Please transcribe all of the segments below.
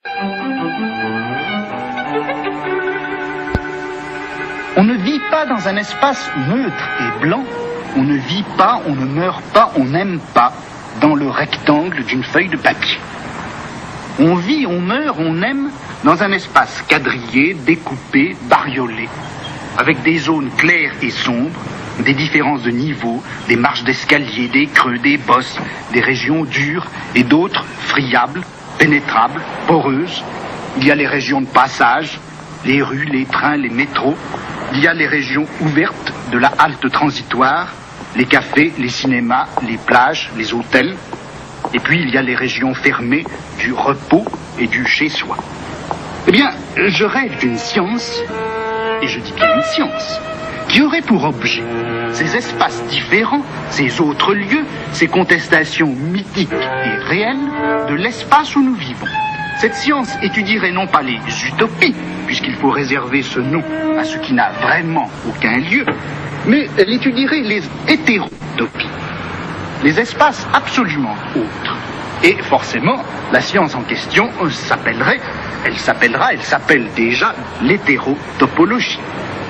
On ne vit pas dans un espace neutre et blanc. On ne vit pas, on ne meurt pas, on n'aime pas dans le rectangle d'une feuille de papier. On vit, on meurt, on aime dans un espace quadrillé, découpé, bariolé, avec des zones claires et sombres, des différences de niveau, des marches d'escalier, des creux, des bosses, des régions dures et d'autres friables, pénétrables, poreuses. Il y a les régions de passage, les rues, les trains, les métros. Il y a les régions ouvertes de la halte transitoire, les cafés, les cinémas, les plages, les hôtels. Et puis il y a les régions fermées du repos et du chez-soi. Eh bien, je rêve d'une science, et je dis bien une science, qui aurait pour objet ces espaces différents, ces autres lieux, ces contestations mythiques et réelles de l'espace où nous vivons. Cette science étudierait non pas les utopies, puisqu'il faut réserver ce nom à ce qui n'a vraiment aucun lieu, mais elle étudierait les hétérotopies, les espaces absolument autres. Et forcément, la science en question elle s'appelle déjà l'hétérotopologie,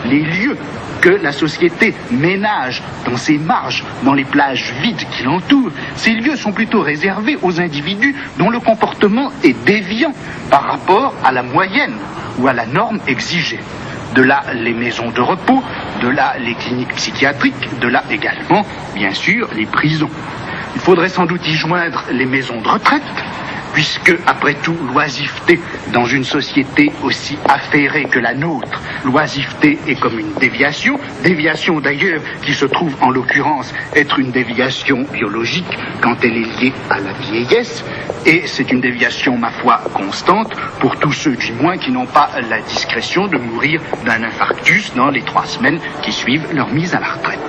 les lieux que la société ménage dans ses marges, dans les plages vides qui l'entourent. Ces lieux sont plutôt réservés aux individus dont le comportement est déviant par rapport à la moyenne ou à la norme exigée. De là, les maisons de repos, de là, les cliniques psychiatriques, de là également, bien sûr, les prisons. Il faudrait sans doute y joindre les maisons de retraite, puisque, après tout, l'oisiveté dans une société aussi affairée que la nôtre, l'oisiveté est comme une déviation d'ailleurs qui se trouve en l'occurrence être une déviation biologique quand elle est liée à la vieillesse, et c'est une déviation, ma foi, constante pour tous ceux du moins qui n'ont pas la discrétion de mourir d'un infarctus dans les 3 semaines qui suivent leur mise à la retraite.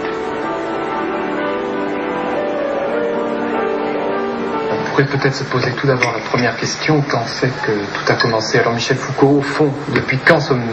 On pourrait peut-être se poser tout d'abord la première question, quand c'est que tout a commencé? Alors Michel Foucault, au fond, depuis quand sommes-nous?